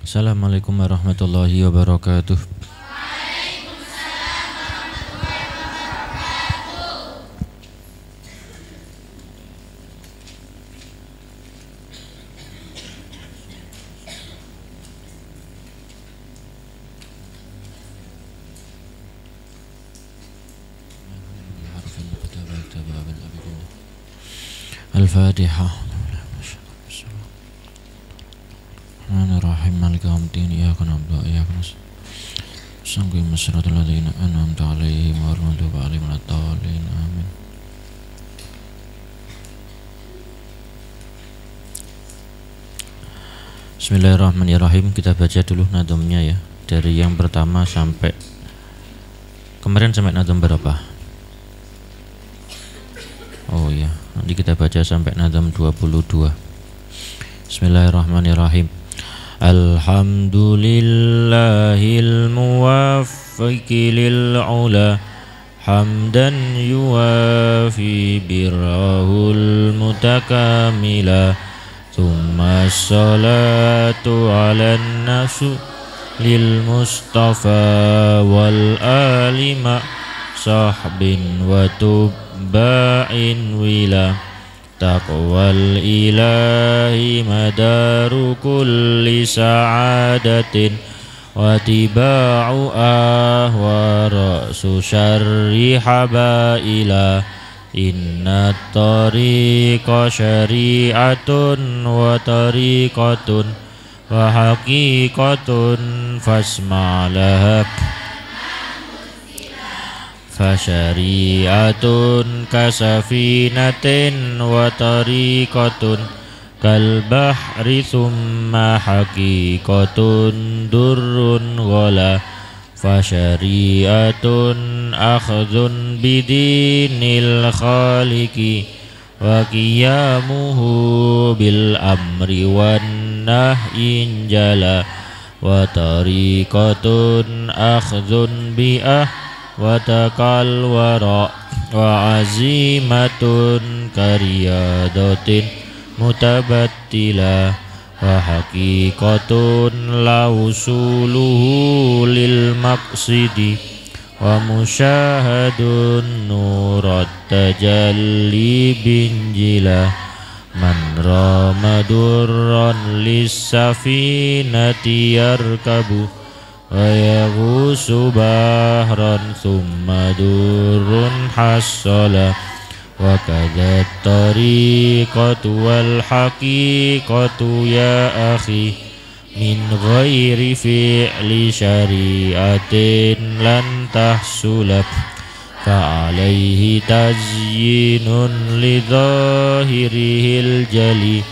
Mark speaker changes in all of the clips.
Speaker 1: Assalamualaikum warahmatullahi wabarakatuh. Al-Fatihah. Bismillahirrahmanirrahim. Maliki yaumiddin. Iyyaka na'budu wa iyyaka nasta'in. Shiratal ladzina an'amta 'alaihim ghairil maghdubi 'alaihim waladdallin. Amin. Bismillahirrahmanirrahim. Kita baca dulu nadamnya ya. Dari yang pertama sampai kemarin sampai nadam berapa? Oh ya, nanti kita baca sampai nadam 22. Bismillahirrahmanirrahim. Alhamdulillahil muwaffiqi lil ula hamdan yuwafi birrahul mutakamila thumma salatu ala nasu lil mustafa wal alima sahbin wa tubba'in wila taqwal ilahi madaru kulli sa'adatin wa tiba'u ahwa ra'su syarri habaila inna tariqa syari'atun wa tariqatun wa haqiqatun fasma'laha fasyari'atun kasafinatin wa tariqatun kal bahri thumma haqiqatun durrun ghala fasyari'atun akhdhun bidinil khaliqi wa qiyamuhu bil amri wan nahyin jala wa tariqatun akhdhun bi'ah watakal wara wa azimatun kariyadatin mutabattila wa haqiqatun lausuluhu lil maqsidi wa musyahadun nurat tajalli binjila man ramadurran lis safinati yarkabu wa yaghusu bahran thumma durrun hassala wa kadhat tariqatu wal haqiqatu ya akhi min ghairi fi'li syari'atin lan tahsulab fa alaihi tazyinun li dhahirihil jali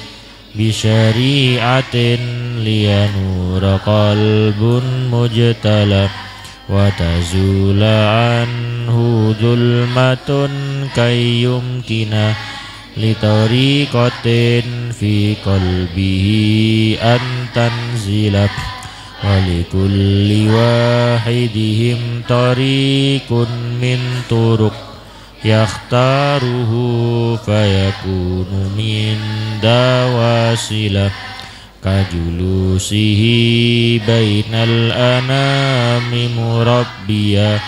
Speaker 1: bisyari'atin liyanura qalbun mujtala wa tazula anhu zulmatun kayyumkina li tariqatin fi qalbihi an tanzila wa likulli wahidihim tariqun min turuq yakhtaruhu fayakunu min dawasila kajulusihi bainal anami murabbiya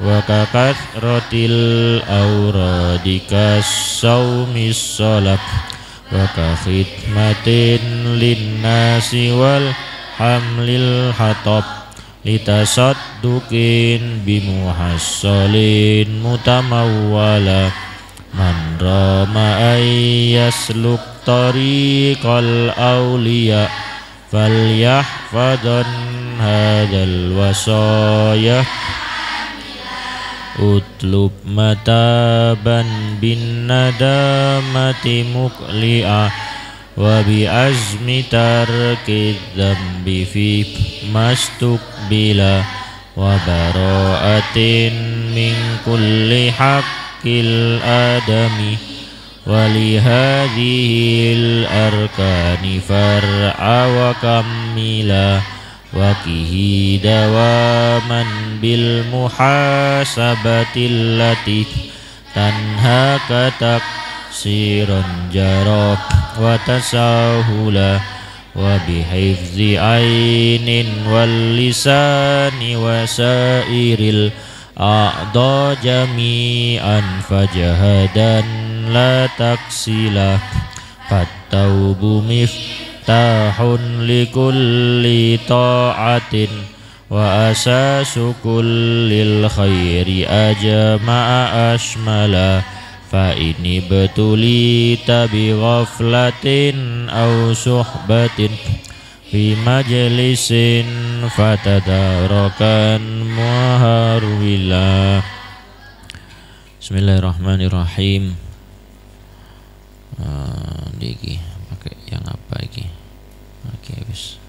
Speaker 1: wa kakathratil awradikas sawmis salab wa kakhidmatin linnasi wal hamlil hatab litasadduqin bimuhassalin mutamawwala man rama ayyasluk tariqal awliya falyahfadan hadal wasaya utlub mataban bin nadamati muqli'a wa bi azmi tarki dzambi fi mastukbila wa bara'atin min kulli haqqil adami wa li hadhil arkani far'a wa kammila wa kihi dawaman bil muhasabatil lati tanha katak siron jarab wa tasahula wa bihifzi ainin wal lisani wa sairil a'dha jami'an fajahadan la taksila fattaubu miftahun likulli ta'atin wa asasu kullil khairi ajma'a ashmala fa ini betulita bi ghaflatin aw suhbatin fi majlisin fatadarakan muharwila. Bismillahirrahmanirrahim. Iki pakai yang apa iki? Oke, wis.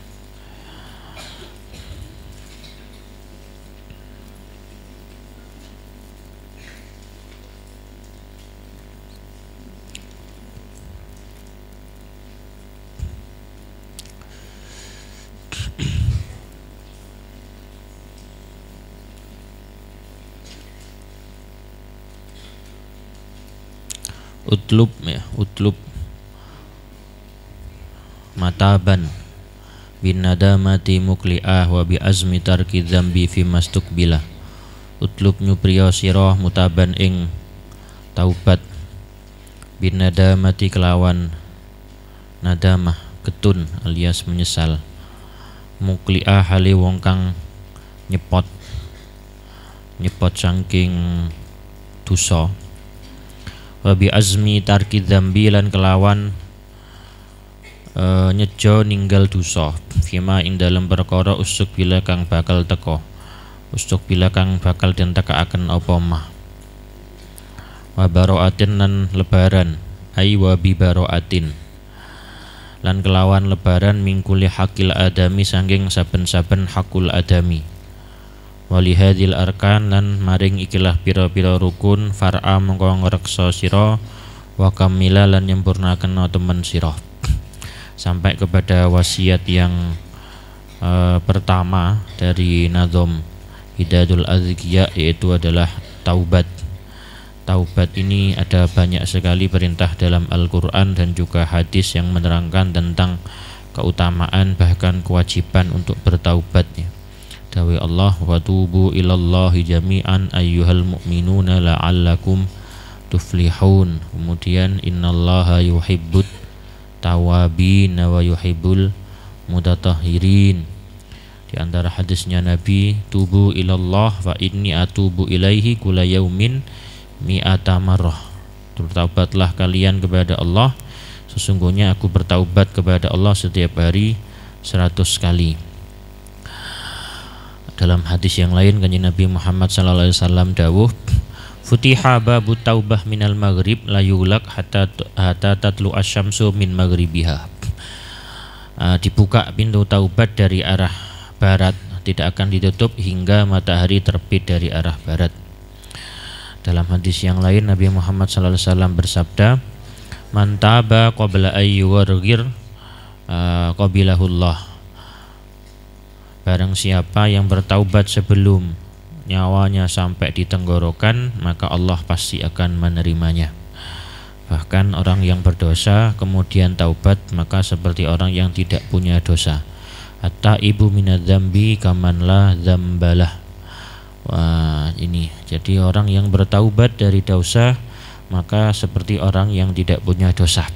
Speaker 1: Utlub ya, utlub mataban bin nadamati mukli'ah wa bi azmi tarki dzambi fi mastukbilah. Utlub nyupriya sira mutaban ing taubat bin nadamati kelawan nadamah ketun alias menyesal, mukli'ah hale wong kang nyepot saking dosa, wa bi azmi tarki dzambi lan kelawan nyejo ninggal dosa, fima ing dalem perkara usuk bila kang bakal teka, usuk bila kang bakal den tekaaken apa mah, wa baraatin lan lebaran ai wa bi baraatin lan kelawan lebaran mingkuli hakil adami sanging saben-saben hakul adami, wali hadil arkan lan maring ikilah pira-pira rukun far'a mengko ngreksa sira wa kamila lan nyempurnaken temen sira, sampai kepada wasiat yang pertama dari Nazom Hidayul Azkiya, yaitu adalah taubat. Taubat ini ada banyak sekali perintah dalam Al-Quran dan juga hadis yang menerangkan tentang keutamaan bahkan kewajiban untuk bertaubat ya. Dawi Allah, wa tubu ilallahi jami'an ayyuhal mu'minuna la'allakum tuflihun. Kemudian innallaha yuhibbut tawabin wa yuhibbul mutatahhirin. Di antara hadisnya Nabi, tubu ilallah fa inni atubu ilaihi kula yaumin mi'ata marrah. Bertaubatlah kalian kepada Allah, sesungguhnya aku bertaubat kepada Allah setiap hari 100 kali. Dalam hadis yang lain kanjeng Nabi Muhammad sallallahu alaihi wasallam dawuh, futiha babu taubah minal maghrib la yulak hatta tatlu asyamsu min maghribiha. Dibuka pintu taubat dari arah barat, tidak akan ditutup hingga matahari terbit dari arah barat. Dalam hadis yang lain Nabi Muhammad sallallahu alaihi wasallam bersabda, man taba qabla ayyuwarghir qabilahullah. Barang siapa yang bertaubat sebelum nyawanya sampai di tenggorokan, maka Allah pasti akan menerimanya. Bahkan orang yang berdosa kemudian taubat, maka seperti orang yang tidak punya dosa. At-taibu minadz-dzambi kaman la dzambalah. Wah, ini jadi orang yang bertaubat dari dosa maka seperti orang yang tidak punya dosa.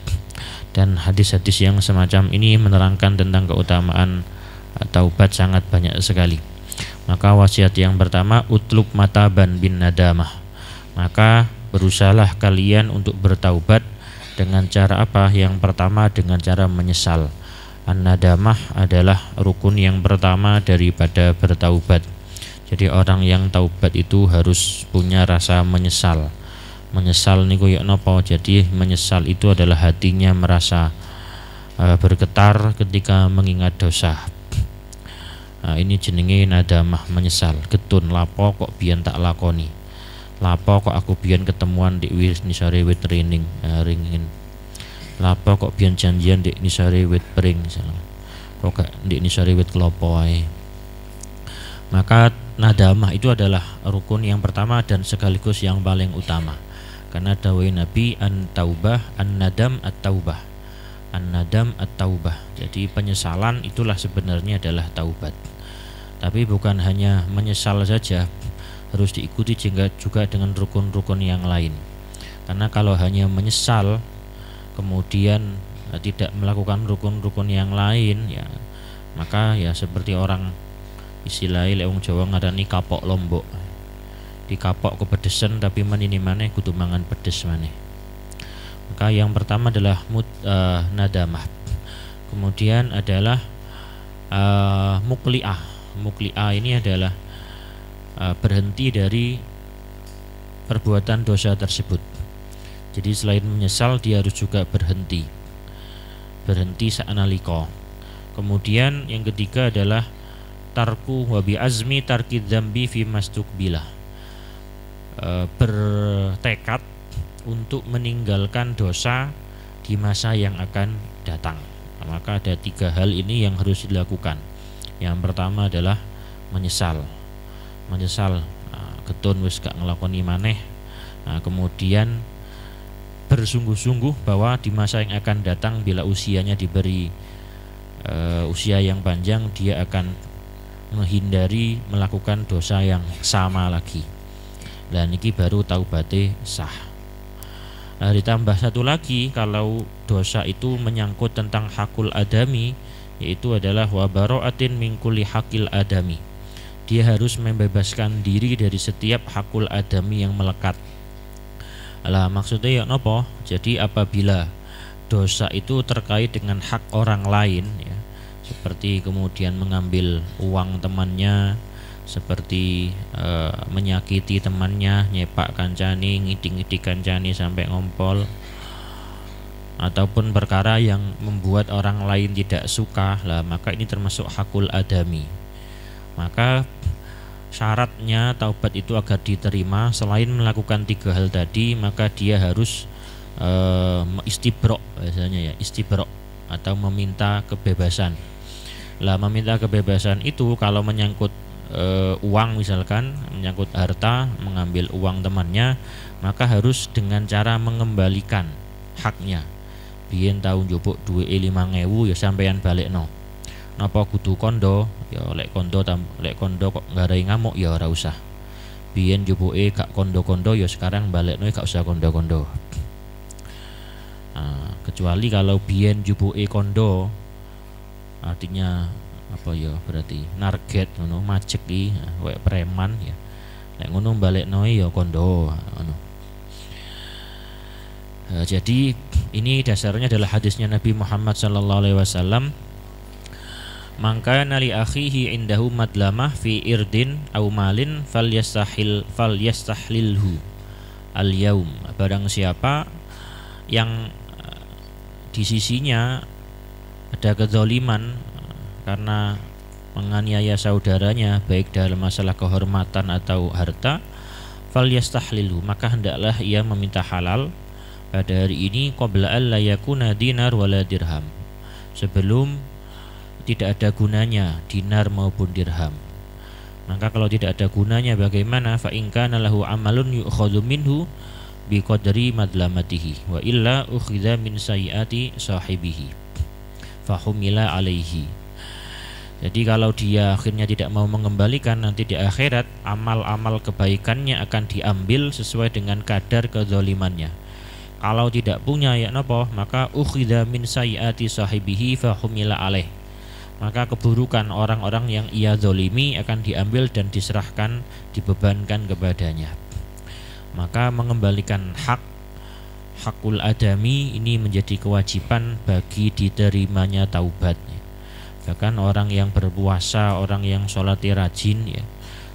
Speaker 1: Dan hadis-hadis yang semacam ini menerangkan tentang keutamaan taubat sangat banyak sekali. Maka wasiat yang pertama, utlub mataban bin nadamah. Maka berusahalah kalian untuk bertaubat dengan cara apa? Yang pertama dengan cara menyesal. An-nadamah adalah rukun yang pertama daripada bertaubat. Jadi orang yang taubat itu harus punya rasa menyesal. Menyesal niku ya napa? Jadi menyesal itu adalah hatinya merasa bergetar ketika mengingat dosa. Nah, ini jenenge nadamah, menyesal, getun lapo kok biyen tak lakoni. Lapo kok aku biyen ketemuan di nisare wit ringin. Lapo kok biyen janjian di nisare wit pring misalnya. Kok gak di nisare wit klopo ae. Maka nadamah itu adalah rukun yang pertama dan sekaligus yang paling utama. Karena dawai Nabi an taubah an nadam at taubah. An-nadam at-taubah. Jadi penyesalan itulah sebenarnya adalah taubat. Tapi bukan hanya menyesal saja, harus diikuti juga dengan rukun-rukun yang lain. Karena kalau hanya menyesal kemudian tidak melakukan rukun-rukun yang lain, ya maka ya seperti orang istilahnya lewong Jawa ngarani kapok lombok. Dikapok kepedesan tapi menini maneh kudu mangan pedes maneh. Maka yang pertama adalah nadamah. Kemudian adalah mukli'ah. Mukli'ah ini adalah berhenti dari perbuatan dosa tersebut. Jadi selain menyesal dia harus juga berhenti sa'analika. Kemudian yang ketiga adalah tarku wa bi azmi tarki dzambi fi mastuqbilah. Bertekad untuk meninggalkan dosa di masa yang akan datang. Maka ada 3 hal ini yang harus dilakukan. Yang pertama adalah menyesal, ketun wis gak ngelakoni maneh. Kemudian bersungguh-sungguh bahwa di masa yang akan datang bila usianya diberi usia yang panjang, dia akan menghindari melakukan dosa yang sama lagi. Dan ini baru taubate sah. Ditambah satu lagi, kalau dosa itu menyangkut tentang hakul adami, yaitu adalah wa bara'atin min kulli hakil adami. Dia harus membebaskan diri dari setiap hakul adami yang melekat. Lah maksudnya ya nopo? Jadi apabila dosa itu terkait dengan hak orang lain, ya, seperti kemudian mengambil uang temannya, seperti menyakiti temannya, nyepak kancani, ngidik-ngidik kancani sampai ngompol, ataupun perkara yang membuat orang lain tidak suka, lah maka ini termasuk hakul adami. Maka syaratnya taubat itu agar diterima, selain melakukan 3 hal tadi, maka dia harus istibro, biasanya ya istibro, atau meminta kebebasan. Lah meminta kebebasan itu kalau menyangkut uang, misalkan menyangkut harta, mengambil uang temannya, maka harus dengan cara mengembalikan haknya. Biyen tau njupuk duwe 5.000 ya sampeyan balekno. Napa kudu kondo? Ya lek kondo kok ngarai ngamuk ya ora usah. Biyen njupuke gak kondo-kondo ya sekarang balekno gak usah kondo-kondo. Kecuali kalau biyen njupuke kondo, artinya apa ya, berarti narget ngono, macek iki wek preman ya. Lek ngono balekno ya kondo ngono. Jadi ini dasarnya adalah hadisnya Nabi Muhammad sallallahu alaihi wasallam, maka nali akhihi indahu madlamah fi irdin aw malin falyastahlilhu al yaum. Barang siapa yang di sisinya ada kezaliman karena menganiaya saudaranya, baik dalam masalah kehormatan atau harta, falyastahlilhu, maka hendaklah ia meminta halal pada hari ini qabla an la yakuna dinar wala dirham, sebelum tidak ada gunanya dinar maupun dirham. Maka kalau tidak ada gunanya bagaimana? Fa in kana lahu amalun yu'khadhu minhu biqadri madlamatihi wa illa ukhidha min sayyiati sahibihi fahumila alaihi. Jadi kalau dia akhirnya tidak mau mengembalikan, nanti di akhirat amal-amal kebaikannya akan diambil sesuai dengan kadar kezalimannya. Kalau tidak punya ya napa, maka ukhidha min sayyiati sahibihi fahumila alaih. Maka keburukan orang-orang yang ia zalimi akan diambil dan diserahkan, dibebankan kepadanya. Maka mengembalikan hakul adami ini menjadi kewajiban bagi diterimanya taubat. Bahkan orang yang berpuasa, orang yang sholat rajin ya,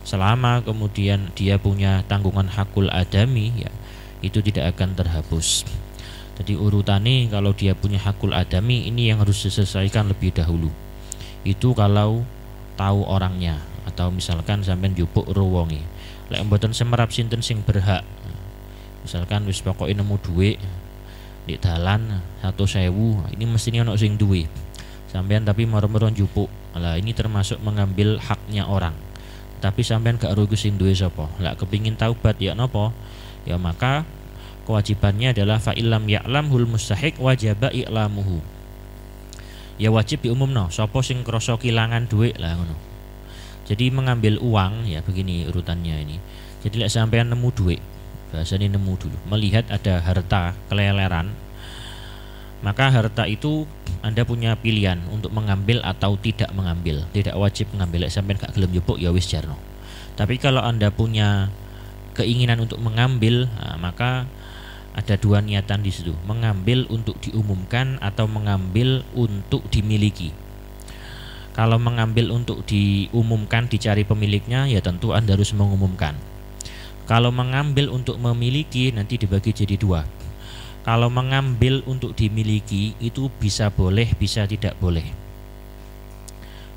Speaker 1: selama kemudian dia punya tanggungan hakul adami ya, itu tidak akan terhapus. Jadi urutannya kalau dia punya hakul adami ini yang harus diselesaikan lebih dahulu. Itu kalau tahu orangnya, atau misalkan sampean njupuk ruwonge. Lek mboten semerap sinten sing berhak. Misalkan wis pokoke nemu dhuwit di dalan 100.000, ini mestinya ono sing duwe. Sampean tapi moro-moro njupuk. Lah ini termasuk mengambil haknya orang. Tapi sampean gak rugi sing duwe sapa. Lah kepingin taubat ya napa? Ya maka kewajibannya adalah fa illam ya'lamhul mustahiq wajaba i'lamuhu. ya wajib diumumno sapa sing krasa kehilangan duit lah ngono. Jadi mengambil uang ya begini urutannya ini. Jadi lek sampean nemu duit, bahasanya nemu dulu, melihat ada harta keleleran, maka harta itu Anda punya pilihan untuk mengambil atau tidak mengambil. Tidak wajib mengambil, lek sampean gak gelem njupuk ya wis jarno. Tapi kalau Anda punya keinginan untuk mengambil, maka ada dua niatan di situ, mengambil untuk diumumkan atau mengambil untuk dimiliki. Kalau mengambil untuk diumumkan, dicari pemiliknya, ya tentu Anda harus mengumumkan. Kalau mengambil untuk memiliki, nanti dibagi jadi dua. Kalau mengambil untuk dimiliki itu bisa boleh, bisa tidak boleh.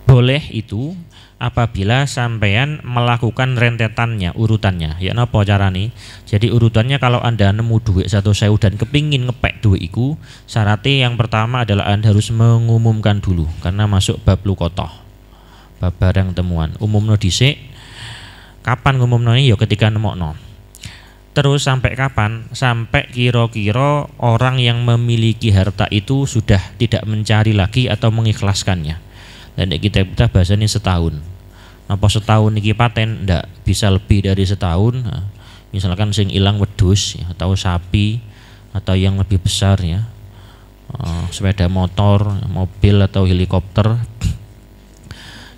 Speaker 1: Boleh itu apabila sampean melakukan rentetannya, urutannya. Ya napa carane? Jadi urutannya kalau Anda nemu duit 1.000 dan kepingin ngepek duit iku, syaratnya yang pertama adalah Anda harus mengumumkan dulu, karena masuk bab lukotoh, bab barang temuan. Umumno dhisik. Kapan ngumumno ya ketika nemokno. Terus sampai kapan? Sampai kira-kira orang yang memiliki harta itu sudah tidak mencari lagi atau mengikhlaskannya. Dan kita bahasanya setahun. Apa setahun iki paten? Ndak, bisa lebih dari setahun. Nah, misalkan sing ilang wedhus ya, atau sapi atau yang lebih besar ya, sepeda motor, mobil atau helikopter,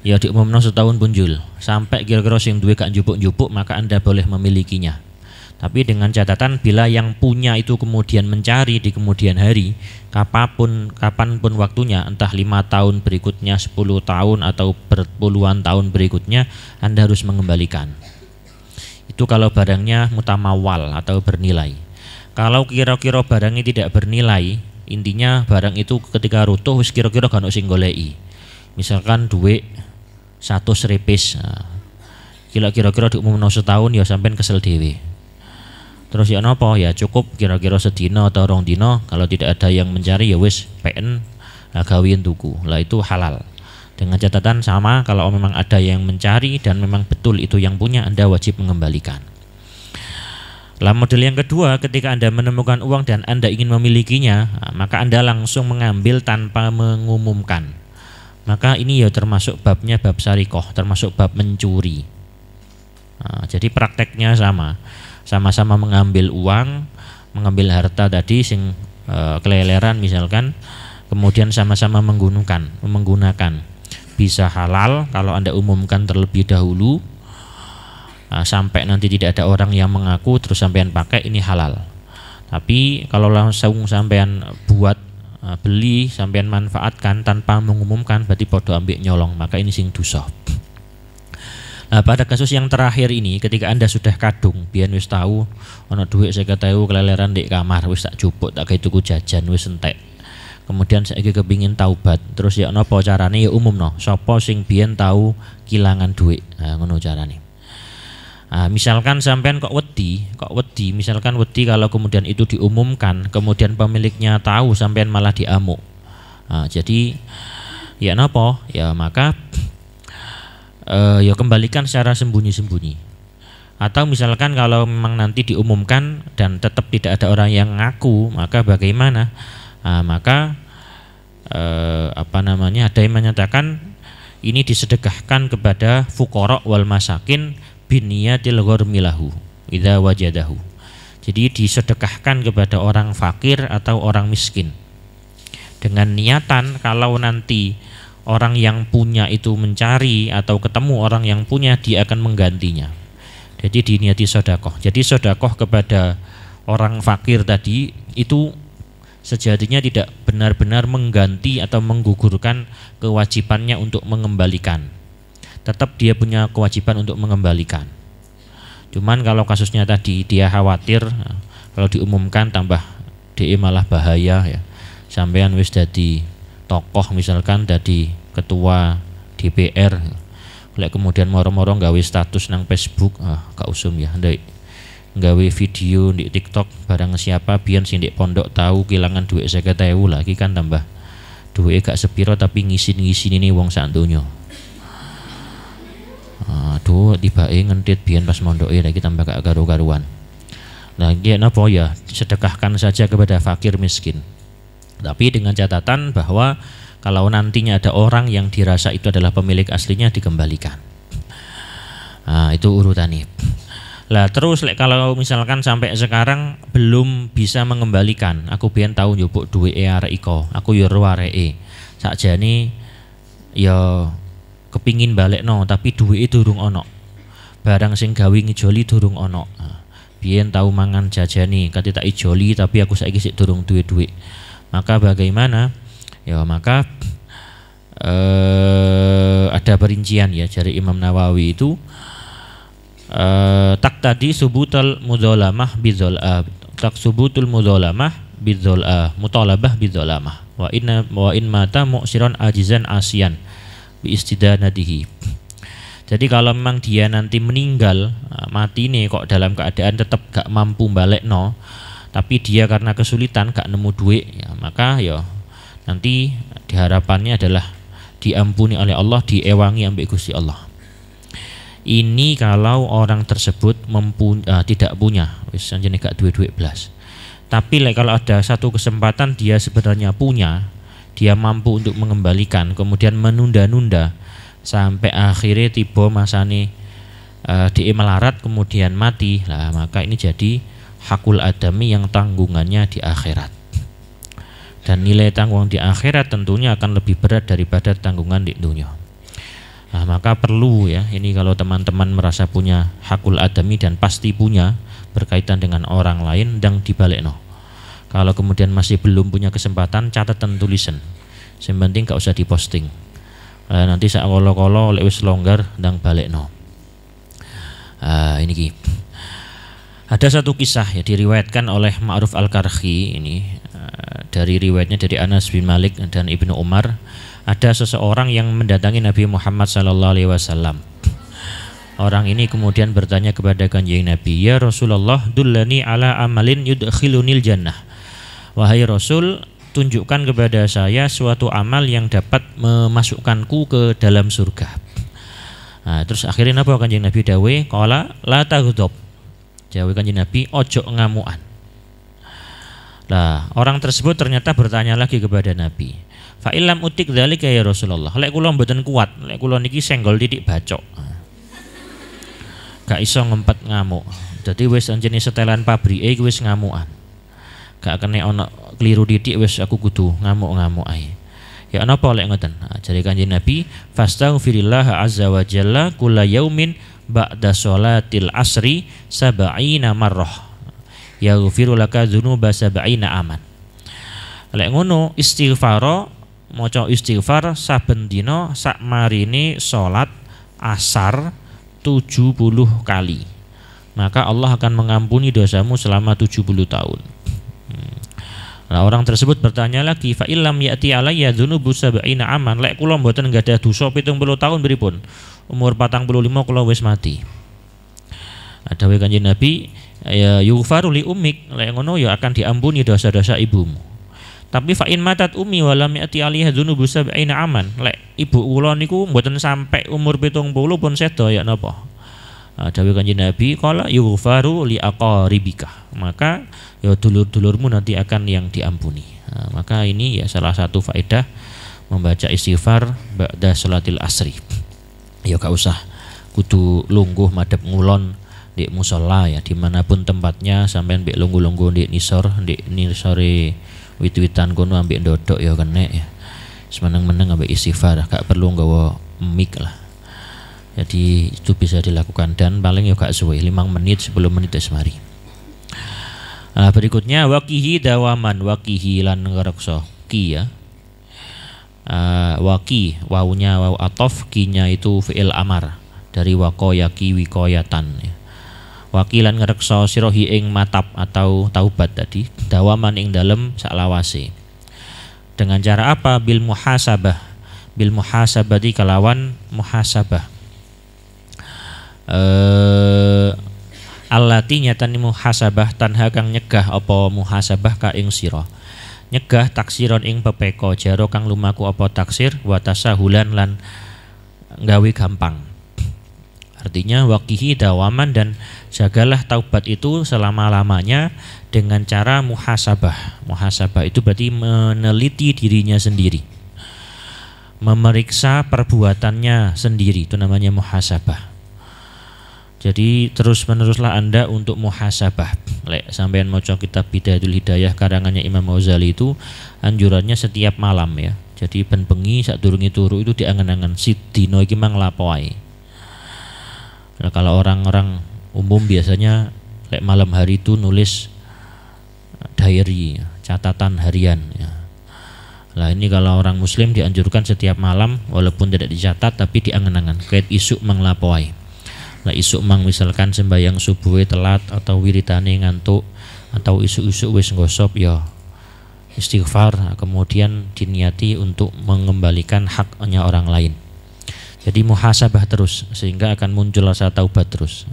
Speaker 1: ya diumumno setahun punjul. Sampai kira-kira sing duwe gak njupuk-njupuk, maka Anda boleh memilikinya. Tapi dengan catatan bila yang punya itu kemudian mencari di kemudian hari, kapanpun waktunya, entah 5 tahun berikutnya, 10 tahun atau berpuluhan tahun berikutnya, Anda harus mengembalikan. Itu kalau barangnya mutamawal atau bernilai. Kalau kira-kira barangnya tidak bernilai, intinya barang itu ketika rutuh wis kira-kira gak ono sing goleki. Misalkan duit 100 repis, kira-kira diumumno setahun ya sampean kesel dhewe. Terus ya nopo ya cukup kira-kira sedina atau rong dino, kalau tidak ada yang mencari ya wis PN gawian tuku lah, itu halal. Dengan catatan sama, kalau memang ada yang mencari dan memang betul itu yang punya, Anda wajib mengembalikan. Lah model yang kedua, ketika Anda menemukan uang dan Anda ingin memilikinya, maka Anda langsung mengambil tanpa mengumumkan. Maka ini ya termasuk babnya bab syarikoh, termasuk bab mencuri. Jadi prakteknya sama-sama mengambil uang, mengambil harta tadi sing keleleran misalkan, kemudian sama-sama menggunakan. Bisa halal kalau Anda umumkan terlebih dahulu, sampai nanti tidak ada orang yang mengaku terus sampean pakai, ini halal. Tapi kalau langsung sampean buat beli, sampean manfaatkan tanpa mengumumkan, berarti podo ambek nyolong, maka ini sing dosa. Nah, pada kasus yang terakhir ini, ketika Anda sudah kadung, biyen wis tahu ana dhuwit 50.000 keleleran di kamar, wis tak jupuk, tak gawe tuku jajan, wis entek. Kemudian saiki kepingin taubat, terus ya napa carane? Ya umumno, sapa sing biyen tahu kilangan dhuwit. Nah, ngono carane. Misalkan sampean kok wedi, misalkan wedi kalau kemudian itu diumumkan, kemudian pemiliknya tahu, sampean malah diamuk. Jadi ya napa? Ya maka ya kembalikan secara sembunyi-sembunyi. Atau misalkan kalau memang nanti diumumkan dan tetap tidak ada orang yang ngaku, maka bagaimana? Maka ada yang menyatakan ini disedekahkan kepada fuqara wal masakin biniyatil ghurmilahu idza wajadahu. Jadi disedekahkan kepada orang fakir atau orang miskin dengan niatan kalau nanti orang yang punya itu mencari atau ketemu orang yang punya, dia akan menggantinya. Jadi diniati sedekah. Jadi sedekah kepada orang fakir tadi itu sejatinya tidak benar-benar mengganti atau menggugurkan kewajibannya untuk mengembalikan. Tetap dia punya kewajiban untuk mengembalikan. Cuman kalau kasusnya tadi dia khawatir kalau diumumkan tambah DE malah bahaya ya. Sampean wis dadi tokoh misalkan dadi ketua DPR, kemudian moro-moro gawe status nang Facebook, gak usum ya, ndek gawe video di TikTok barang siapa biyen sing ndek pondok tahu kehilangan duit 50.000 lagi kan tambah duit gak sepiro tapi ngisin-ngisin ini wong sak donya. Aduh tibake ngentit biyen pas mondoke lagi tambah gak karu-karuan. Lah iki napa ya, sedekahkan saja kepada fakir miskin. Tapi dengan catatan bahwa Kalau nantinya ada orang yang dirasa itu adalah pemilik aslinya, dikembalikan. Nah, itu urutannya. Lah terus kalau misalkan sampai sekarang belum bisa mengembalikan, aku biyen tahu njupuk duwe arek iko, aku yo ro areke. Sakjane ya kepingin balekno tapi duwe durung ono. Barang sing gawe ngijoli durung ono. Biyen tahu mangan jajani, kate tak ijoli tapi aku saiki sik durung duwe duit. Maka bagaimana? Ya maka ada perincian ya dari Imam Nawawi itu tak tadi subutul mudzalamah bidzal tak subutul mudzalamah bidzal mutalabah bidzalamah wa in mata mu'siran ajizan asian bi istidanatihi. Jadi kalau memang dia nanti meninggal mati nih kok dalam keadaan tetap gak mampu balekno, tapi dia karena kesulitan gak nemu duit ya, maka ya nanti diharapannya adalah diampuni oleh Allah, diewangi ambek Gusti Allah. Ini kalau orang tersebut tidak punya, wis anjene gak duwe-duwe blas. Tapi kalau ada satu kesempatan dia sebenarnya punya, dia mampu untuk mengembalikan, kemudian menunda-nunda sampai akhirnya tiba masane dia melarat kemudian mati, lah maka ini jadi hakul adami yang tanggungannya di akhirat. Dan nilai tanggungan di akhirat tentunya akan lebih berat daripada tanggungan di dunia. Nah, maka perlu ya, ini kalau teman-teman merasa punya hakul adami dan pasti punya berkaitan dengan orang lain dan dibalekno. Kalau kemudian masih belum punya kesempatan, catatan tulisan. Yang penting gak usah diposting. Nanti sak kolo-kolo lek wis longgar ndang balekno. Ini ki. Ada satu kisah ya diriwayatkan oleh Ma'ruf Al-Karhi ini dari riwayatnya dari Anas bin Malik dan Ibnu Umar. Ada seseorang yang mendatangi Nabi Muhammad SAW. Orang ini kemudian bertanya kepada kanjeng Nabi, "Ya Rasulullah, dullani ala amalin yudkhilunil jannah." Wahai Rasul, tunjukkan kepada saya suatu amal yang dapat memasukkanku ke dalam surga. Nah, terus akhirnya apa kanjeng Nabi dawe? Qala la taghdab. Jawa kanjeng Nabi, ojo ngamuan. Lah, orang tersebut ternyata bertanya lagi kepada Nabi, fa illam utik dzalika ya Rasulullah. Lek kula mboten kuat, lek kula niki senggol titik bacok. Gak iso ngempet ngamuk. Dadi wis anjene setelan pabrike iki wis ngamukan. Gak kena ana keliru titik wis aku kudu ngamuk-ngamuk ae. Ya napa lek ngoten? Jare kanjeng Nabi, fastaghfirillah azza wa jalla kulla yaumin ba'da sholatil asri sab'ina marrah. Yaghfiru laka dzunuba sab'ina aman. Lek ngono istighfar, maca istighfar saben dina sak marine salat asar 70 kali. Maka Allah akan mengampuni dosamu selama 70 tahun. Nah, orang tersebut bertanya lagi, fa illam ya'ti alayya dzunubu sab'ina aman. Lek kula mboten gadah dosa 70 tahun pripun? Umur 45 kula wis mati. Dawuh Kanjeng Nabi, ya yughfaru li ummik, lek ngono ya akan diampuni dosa-dosa ibumu. Tapi fa in matat ummi wa lam ya'ti alaiha dzunubu sab'ina aman. Lek ibu kula niku mboten sampai umur 70 pun sedo ya napa? Dawuh Kanjeng Nabi, qala yughfaru li aqaribika. Maka ya dulur-dulurmu nanti akan yang diampuni. Maka ini ya salah satu faedah membaca istighfar ba'da salatil asri. Ya gak usah kudu lungguh madhep ngulon di musola ya, dimanapun tempatnya sampean mbek lungguh-lungguh di nisore wit-witan kono ambek ndodok ya kenek ya. Semeneng-meneng ambek istighfar, gak perlu nggawa mic lah. Jadi itu bisa dilakukan dan paling ya gak suwe 5 menit 10 menit wis mari. Berikutnya waqihi dawaman, waqihi lan ngrekso ki ya. Waqi wawunya waw atof, kinya itu fi'il amar dari waqayaki wiqayatan ya. Wakilan ngrekso sirohi ing matab atau taubat tadi dawaman ing dalem saklawase. Dengan cara apa? Bil muhasabah. Bil muhasabati kalawan muhasabah. Allati nyatani muhasabah tanha kang nyegah apa muhasabah ka ing sira. Nyegah taksiron ing pepeko jaro kang lumaku apa taksir wa tasahulan lan gawe gampang. Artinya waqihi dawaman dan jagalah taubat itu selama-lamanya dengan cara muhasabah. Muhasabah itu berarti meneliti dirinya sendiri. memeriksa perbuatannya sendiri, itu namanya muhasabah. Jadi terus meneruslah Anda untuk muhasabah. Lek sampean maca kitab Bidayatul Hidayah karangannya Imam Ghazali itu anjurannya setiap malam ya. Jadi ben bengi sadurunge turu itu diangen-angen sidina iki mang lapo ae. Nah, kalau orang-orang umum biasanya lek malam hari itu nulis diary, catatan harian ya. Lah ini kalau orang muslim dianjurkan setiap malam walaupun tidak dicatat tapi diangen-angen kait isuk mang lapo ae. Lah isuk mang misalkan sembahyang subuh telat atau wiridane ngantuk atau isuk-isuk wis ngosop ya istighfar, kemudian diniati untuk mengembalikan haknya orang lain. Jadi muhasabah terus sehingga akan muncul rasa taubat terus.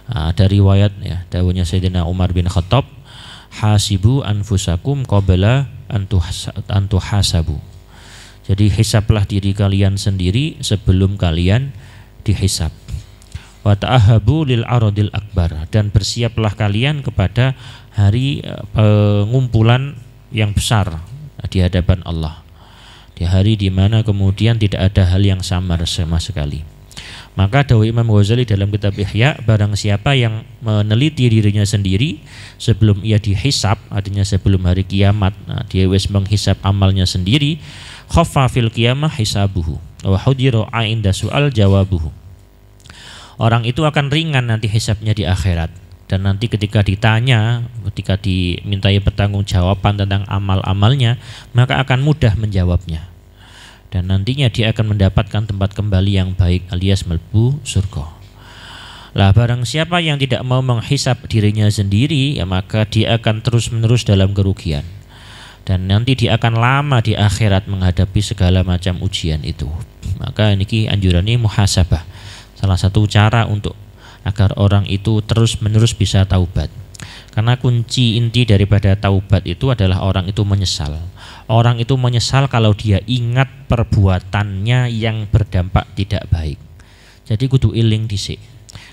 Speaker 1: Ada riwayat ya dawuhnya Sayyidina Umar bin Khattab, hasibu anfusakum qabla antuhasabu. Jadi hisablah diri kalian sendiri sebelum kalian dihisab. Wa ta'ahabu lil aradil akbar, dan bersiaplah kalian kepada hari pengumpulan yang besar di hadapan Allah, di hari di mana kemudian tidak ada hal yang samar sama sekali. Maka dawuh Imam Ghazali dalam kitab Ihya, barang siapa yang meneliti dirinya sendiri sebelum ia dihisab, artinya sebelum hari kiamat, dia wis menghisab amalnya sendiri, khaffa fil qiyamah hisabuhu wa hudira 'inda su'al jawabuhu. Orang itu akan ringan nanti hisabnya di akhirat, dan nanti ketika ditanya, ketika dimintai pertanggungjawaban tentang amal-amalnya, maka akan mudah menjawabnya, dan nantinya dia akan mendapatkan tempat kembali yang baik alias mlebu surga. Lah barang siapa yang tidak mau menghisab dirinya sendiri, ya maka dia akan terus-menerus dalam kerugian, dan nanti dia akan lama di akhirat menghadapi segala macam ujian itu. Maka niki anjurannya muhasabah, salah satu cara untuk agar orang itu terus-menerus bisa taubat. Karena kunci inti daripada taubat itu adalah orang itu menyesal. Orang itu menyesal kalau dia ingat perbuatannya yang berdampak tidak baik. Jadi kudu eling dhisik.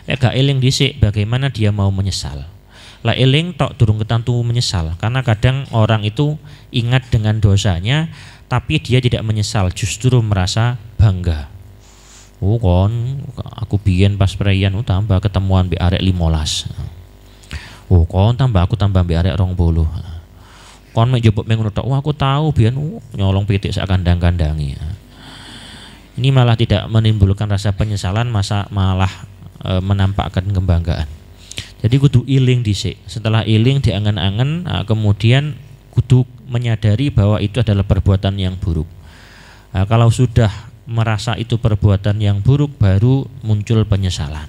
Speaker 1: Lek gak eling dhisik bagaimana dia mau menyesal? Lah eling tok durung ketantu menyesal. Karena kadang orang itu ingat dengan dosanya tapi dia tidak menyesal, justru merasa bangga. Oh kon, aku biyen pas preyan tambah ketemuan mbek arek 15. Oh kon tambah aku tambah mbek arek 20. Kon mek njupuk ngono tok. Oh aku tahu biyen nyolong pitik sak kandang-kandangi. Ini malah tidak menimbulkan rasa penyesalan, malah menampakkan kebanggaan. Jadi kudu iling dhisik. Setelah iling diangen-angen, kemudian kudu menyadari bahwa itu adalah perbuatan yang buruk. Kalau sudah merasa itu perbuatan yang buruk, baru muncul penyesalan.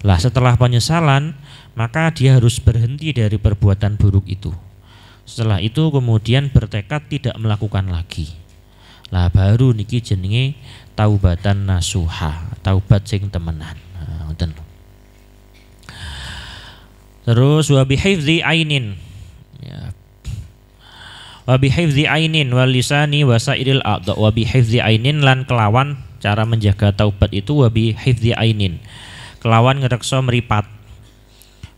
Speaker 1: Lah setelah penyesalan, maka dia harus berhenti dari perbuatan buruk itu. Setelah itu kemudian bertekad tidak melakukan lagi. Lah baru niki jenenge taubatan nasuha, taubat sing temenan. Ngoten. Terus wa bihifzi ainin. Ya. Wa bihifzi ainin wal lisani wa sairil a'dha. Wa bihifzi ainin lan kelawan cara menjaga taubat itu wa bihifzi ainin. Kelawan ngrekso mripat.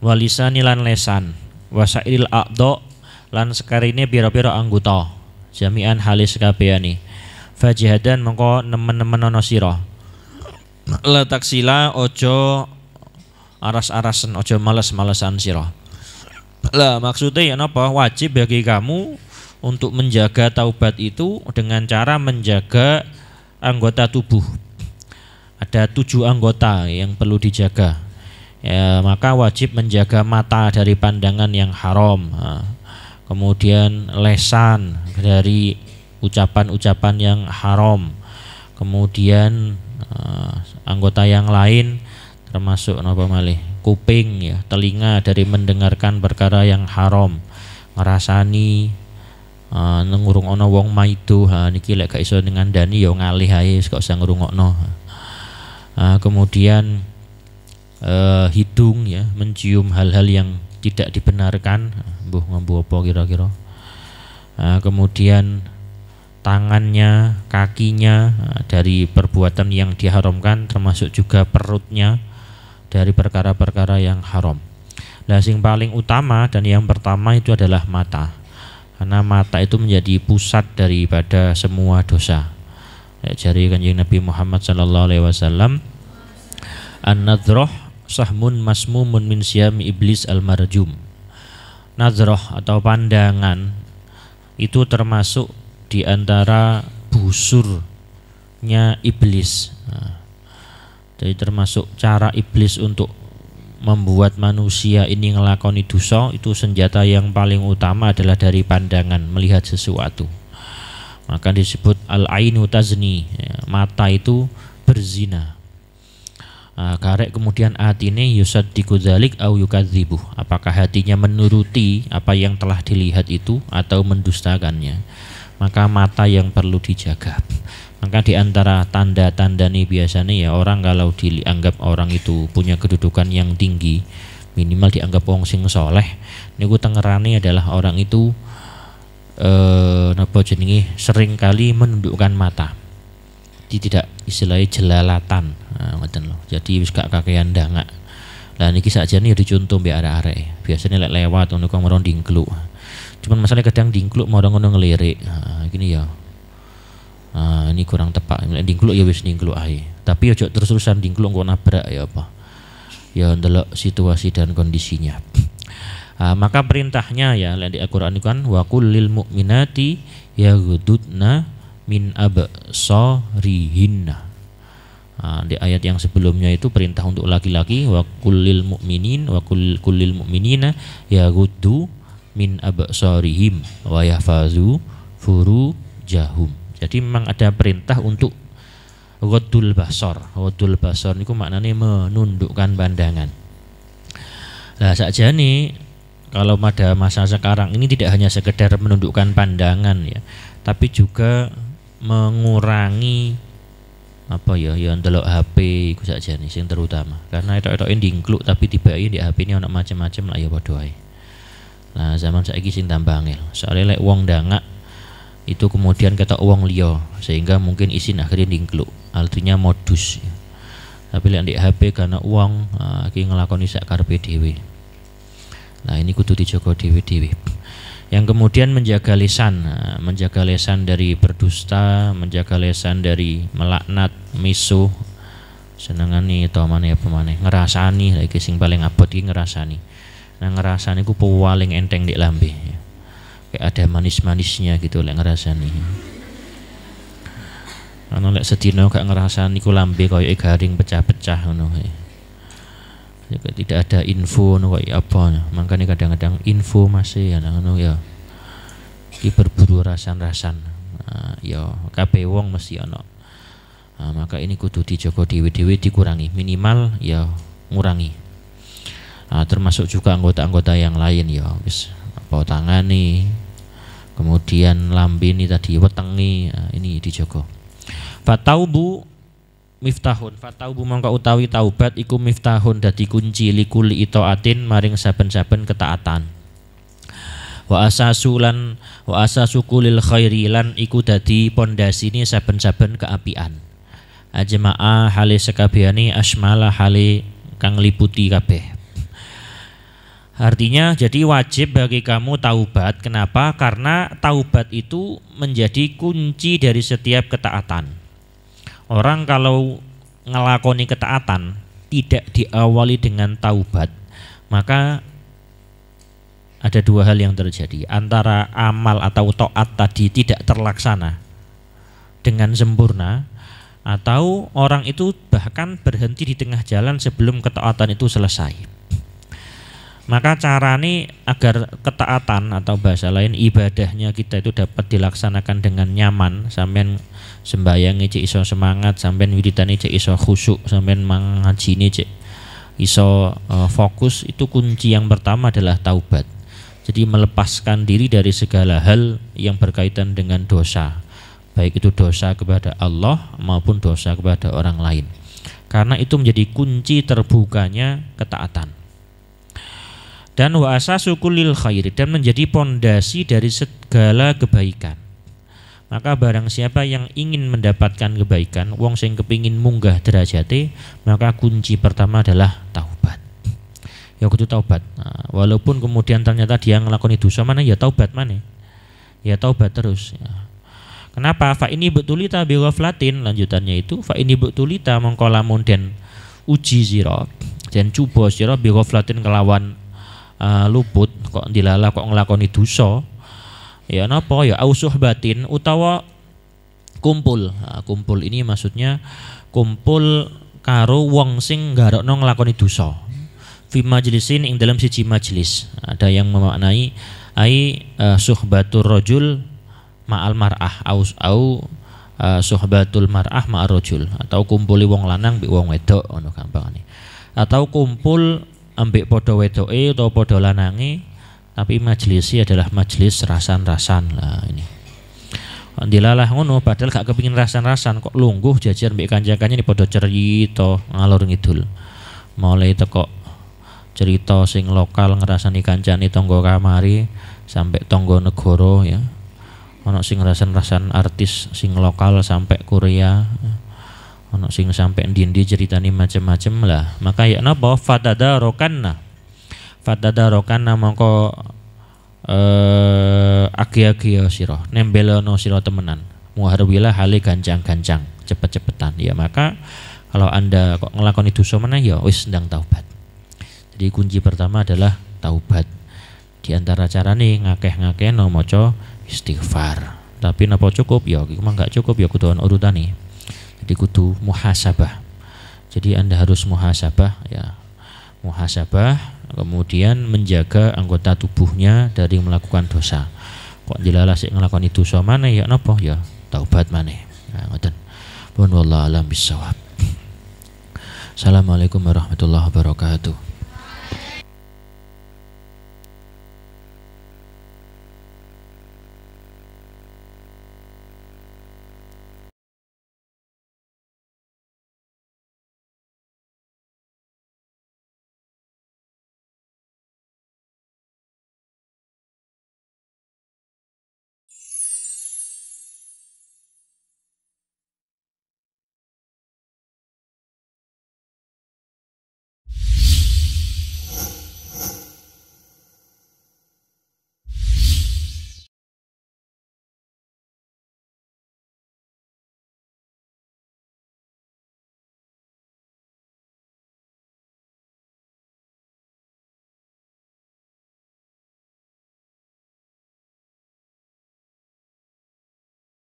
Speaker 1: Wal lisani lan lesan. Wa sairil a'dha lan sekarine pira-pira anggota. Jami'an halis kabehane. Fajihadan mengko nemen-nemen ana sira. La taksila ojo aras-arasen, ojo males-malesan sira. Lah maksudnya ya napa? Wajib bagi kamu untuk menjaga taubat itu dengan cara menjaga anggota tubuh. Ada 7 anggota yang perlu dijaga. Ya, maka wajib menjaga mata dari pandangan yang haram. Kemudian lesan dari ucapan-ucapan yang haram. Kemudian anggota yang lain termasuk napa malih? Kuping ya, telinga dari mendengarkan perkara yang haram. Ngrasani ngurung ana wong maido, niki lek gak iso ngandani ya ngalih ae kok usah ngrungokno. Kemudian hidung ya, mencium hal-hal yang tidak dibenarkan, mbuh ngembu apa kira-kira. Kemudian tangannya, kakinya dari perbuatan yang diharamkan, termasuk juga perutnya dari perkara-perkara yang haram. Nah, yang paling utama dan yang pertama itu adalah mata. Karena mata itu menjadi pusat daripada semua dosa. Jari Kanjeng Nabi Muhammad sallallahu alaihi wasallam, an-nadhrah sahmun masmumun min syami iblis al-marjum. Nadhrah atau pandangan itu termasuk di antara busurnya iblis. Jadi termasuk cara iblis untuk membuat manusia ini ngelakoni dosa, itu senjata yang paling utama adalah dari pandangan, melihat sesuatu. Maka disebut al-ainu tazni, mata itu berzina. Karek kemudian atine yusaddiqu dzalik au yukadzibuh, apakah hatinya menuruti apa yang telah dilihat itu atau mendustakannya. Maka mata yang perlu dijaga. Maka di antara tanda-tanda nih biasanya ya, orang kalau dianggap orang itu punya kedudukan yang tinggi, minimal dianggap wong sing soleh, niku tengerane adalah orang itu napa jenenge sering kali menundukkan mata. Tidak istilahnya jelalatan, ngoten lho. Jadi wis gak kakean ndangak. Lah niki sakjane ya dicontoh mbek arek-arek. Biasane lek lewat ngono kok meron dingkluk. Cuman masalah kadang dingkluk mau ngono ngelirik. Gini ya. Ini kurang tepat. Lek dingkluk ya wis dingkluk ae. Tapi ojo terus-terusan dingkluk kok nabrak ya apa. Ya ndelok situasi dan kondisinya. Maka perintahnya ya di Al-Qur'an itu kan wa kullil mu'minati yaghuddna min absarihinna. Di ayat yang sebelumnya itu perintah untuk laki-laki wa kullil mu'minin wa kullil mu'minina yaghuddu min absarihim wa yahfazu furujahum. Jadi memang ada perintah untuk ghaddul basar. Ghaddul basar niku maknanya menundukkan pandangan. Lah sakjane kalau pada masa sekarang ini tidak hanya sekedar menundukkan pandangan ya, tapi juga mengurangi apa ya ndelok HP iku sakjane sing terutama. Karena etok-etoke dingkluk tapi tiba-tiba di HP ini ana macam-macam lah ya padha ae. Nah, zaman saiki sing tambah angel. Soale lek wong ndangak itu kemudian ketok wong liya sehingga mungkin isin akhirnya dingkluk. Artinya modus. Ya. Tapi lek di HP karena uang iki nglakoni sak karepe dhewe. Nah, ini kudu dijaga dhewe-dhewe. Yang kemudian menjaga lisan dari berdusta, menjaga lisan dari melaknat, misuh, senengane to maneh apa maneh, ngrasani, lha iki sing paling abot iki ngrasani. Nah, ngrasani ku paling enteng di lambe. Kayak ada manis-manisnya gitu lek ngrasani. Ana lek sedina gak ngrasani ku lambe koyo garing pecah-pecah ngono. Tidak ada info kayak apa, makanya kadang-kadang info masih ya ngono ya. Ki berburu rasan-rasan. Ya kabeh wong mesti ana. Maka ini kudu dijaga dhewe-dhewe, dikurangi, minimal ya ngurangi. Termasuk juga anggota-anggota yang lain ya wis apa tangani, kemudian lambene tadi wetengi, ini dijaga. Fataubu miftahun, fataubu mongko utawi taubat iku miftahun dadi kunci likuli itaatin maring saben-saben ketaatan. Wa asasu kulil khairi lan iku dadi pondasine saben-saben keapian. Ajma'a hale sekabehane asmala hale kang liputi kabeh. Artinya jadi wajib bagi kamu taubat. Kenapa? Karena taubat itu menjadi kunci dari setiap ketaatan. Orang kalau ngelakoni ketaatan tidak diawali dengan taubat, maka ada dua hal yang terjadi. Antara amal atau taat tadi tidak terlaksana dengan sempurna, atau orang itu bahkan berhenti di tengah jalan sebelum ketaatan itu selesai. Maka carane agar ketaatan atau bahasa lain ibadahnya kita itu dapat dilaksanakan dengan nyaman, sampean sembayange cek iso semangat, sampean wiridane cek iso khusyuk, sampean mangajine cek iso fokus, itu kunci yang pertama adalah taubat. Jadi melepaskan diri dari segala hal yang berkaitan dengan dosa, baik itu dosa kepada Allah maupun dosa kepada orang lain. Karena itu menjadi kunci terbukanya ketaatan. Dan wa asasu kulil khairi, dan menjadi pondasi dari segala kebaikan. Maka barang siapa yang ingin mendapatkan kebaikan, wong sing kepingin munggah derajate, maka kunci pertama adalah taubat. Ya kudu taubat. Walaupun kemudian ternyata dia ngelakoni dosa mana, ya taubat mana. Ya taubat terus. Ya. Kenapa? Fa ini betulita bi ghaflatin, lanjutannya itu fa ini betulita mongko lamun den uji sira den cuba sira bi ghaflatin kelawan luput kok dilala kok nglakoni dosa ya napa ya ausuh batin utawa kumpul. Kumpul ini maksudnya kumpul karo wong sing garokno nglakoni dosa fi majlisin ing dalam siji majelis. Ada yang memaknai suhbatur rajul ma'al mar'ah au suhbatul mar'ah ma'ar rajul, atau kumpuli wong lanang mbek wong wedok ngono gampangane, atau kumpul ambek padha wedoke utawa padha lanange tapi majelisi adalah majelis rasan-rasan. Lah ini dilalah ngono padahal gak kepingin rasan-rasan kok lungguh jajar mbek kanca-kancane padha cerita ngalor ngidul, mulai teko cerita sing lokal ngrasani kancane tangga kamari sampai tangga negara ya. Ono sing rasan-rasan artis sing lokal sampai Korea, ono sing sampai ndi-ndi ceritane macam-macam lah. Maka ya napa fatadarokanna mongko agi-agi sira nembelono sira temenan muharwila hale gancang-gancang cepet-cepetan ya. Maka kalau Anda kok ngelakoni dosa meneh ya wis ndang taubat. Jadi kunci pertama adalah taubat. Di antara carane ngakeh-ngakehno maca istighfar. Tapi napa cukup ya iku mah gak cukup ya kudu ana urutane. Jadi kudu muhasabah. Jadi Anda harus muhasabah ya. Muhasabah kemudian menjaga anggota tubuhnya dari melakukan dosa. Kok dilalah sik nglakoni dosa maneh ya napa ya taubat maneh. Nah ngoten. Pun wallahu alam bisawab. Assalamualaikum warahmatullahi wabarakatuh.